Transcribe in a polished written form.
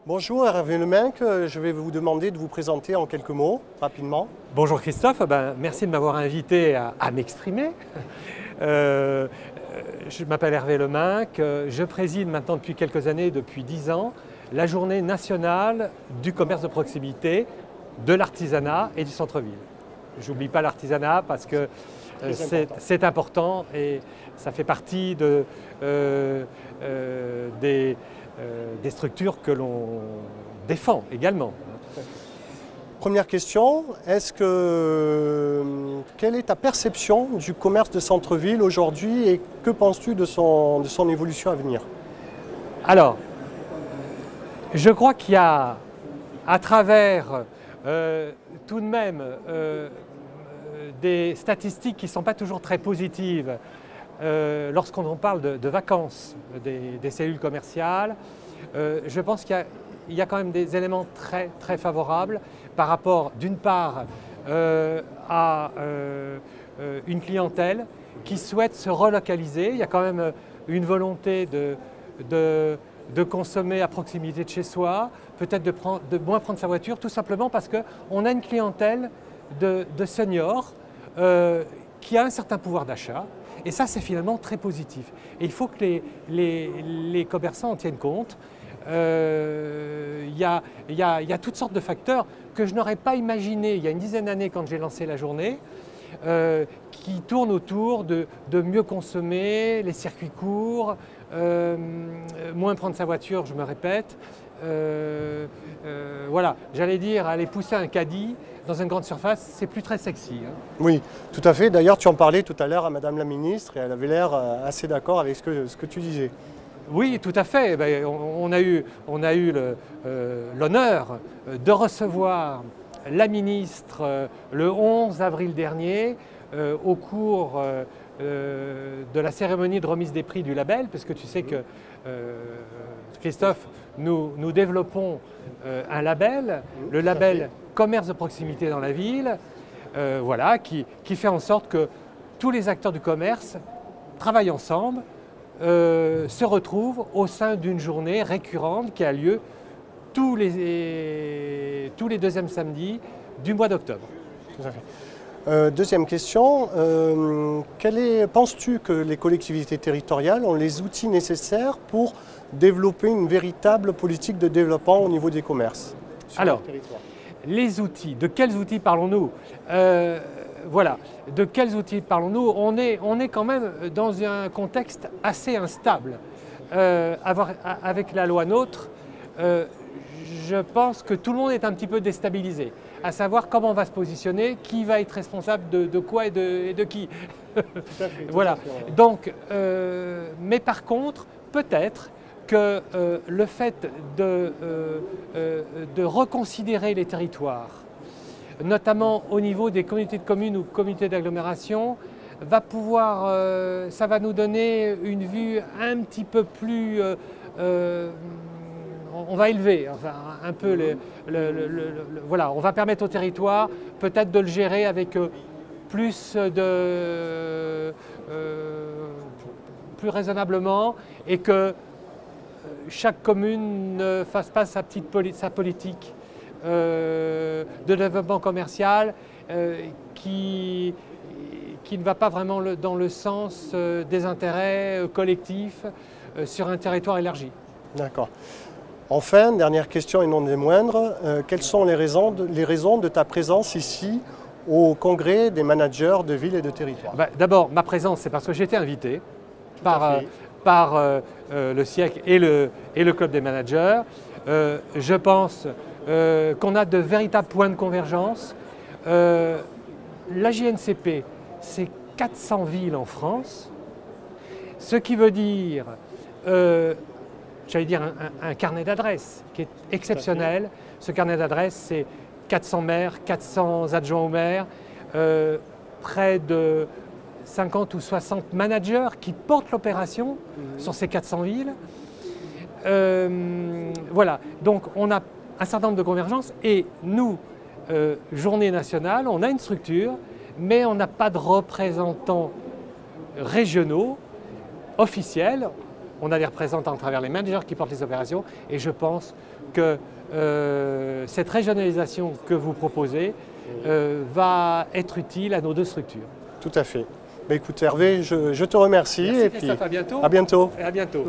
Bonjour Hervé Leminck, je vais vous demander de vous présenter en quelques mots, rapidement. Bonjour Christophe, merci de m'avoir invité à m'exprimer. Je m'appelle Hervé Leminck, je préside maintenant depuis quelques années, depuis 10 ans, la journée nationale du commerce de proximité, de l'artisanat et du centre-ville. J'oublie pas l'artisanat parce que c'est important et ça fait partie des structures que l'on défend également. Première question, quelle est ta perception du commerce de centre-ville aujourd'hui et que penses-tu de son évolution à venir? Alors, je crois qu'il y a à travers tout de même des statistiques qui ne sont pas toujours très positives lorsqu'on parle de vacances des cellules commerciales. Je pense qu'il y a quand même des éléments très favorables par rapport d'une part à une clientèle qui souhaite se relocaliser. Il y a quand même une volonté de consommer à proximité de chez soi, peut-être de moins prendre sa voiture, tout simplement parce qu'on a une clientèle de seniors qui a un certain pouvoir d'achat. Et ça, c'est finalement très positif. Et il faut que les commerçants en tiennent compte. Il y a toutes sortes de facteurs que je n'aurais pas imaginé il y a une dizaine d'années quand j'ai lancé la journée, qui tournent autour de mieux consommer, les circuits courts, moins prendre sa voiture, je me répète. Voilà, j'allais dire, aller pousser un caddie dans une grande surface, c'est plus très sexy. Hein. Oui, tout à fait. D'ailleurs, tu en parlais tout à l'heure à Madame la Ministre et elle avait l'air assez d'accord avec ce que tu disais. Oui, tout à fait. On a eu l'honneur de recevoir la ministre le 11 avril dernier au cours de la cérémonie de remise des prix du label, parce que tu sais que, Christophe, nous développons un label, le label Commerce de proximité dans la ville, voilà, qui fait en sorte que tous les acteurs du commerce travaillent ensemble, se retrouvent au sein d'une journée récurrente qui a lieu tous les deuxièmes samedis du mois d'octobre. Tout à fait. Deuxième question, penses-tu que les collectivités territoriales ont les outils nécessaires pour développer une véritable politique de développement au niveau des commerces sur leur territoire? Les outils, de quels outils parlons-nous? Voilà, de quels outils parlons-nous? On est quand même dans un contexte assez instable. Avec la loi NOTRe, je pense que tout le monde est un petit peu déstabilisé, à savoir comment on va se positionner, qui va être responsable de quoi et de qui. Tout à fait, voilà. Tout à fait, ouais. Donc, mais par contre, peut-être que le fait de reconsidérer les territoires, notamment au niveau des communautés de communes ou communautés d'agglomération, ça va nous donner une vue un petit peu plus, on va élever, enfin, un peu, voilà, on va permettre au territoire peut-être de le gérer avec plus raisonnablement, et que chaque commune ne fasse pas sa politique de développement commercial qui ne va pas vraiment dans le sens des intérêts collectifs sur un territoire élargi. D'accord. Enfin, dernière question et non des moindres, quelles sont les raisons de ta présence ici au congrès des managers de villes et de territoires? D'abord, ma présence, c'est parce que j'ai été invité par le SIEC et le Club des managers. Je pense qu'on a de véritables points de convergence. La JNCP, c'est 400 villes en France, ce qui veut dire, j'allais dire, un carnet d'adresses qui est exceptionnel. Ce carnet d'adresses, c'est 400 maires, 400 adjoints au maire, près de 50 ou 60 managers qui portent l'opération sur ces 400 villes. Voilà, donc on a un certain nombre de convergences et nous, journée nationale, on a une structure, mais on n'a pas de représentants régionaux officiels. on a des représentants à travers les managers qui portent les opérations et je pense que cette régionalisation que vous proposez va être utile à nos deux structures. Tout à fait. Bah, écoute Hervé, je te remercie. Merci et Christophe, puis à bientôt. à bientôt. Et à bientôt.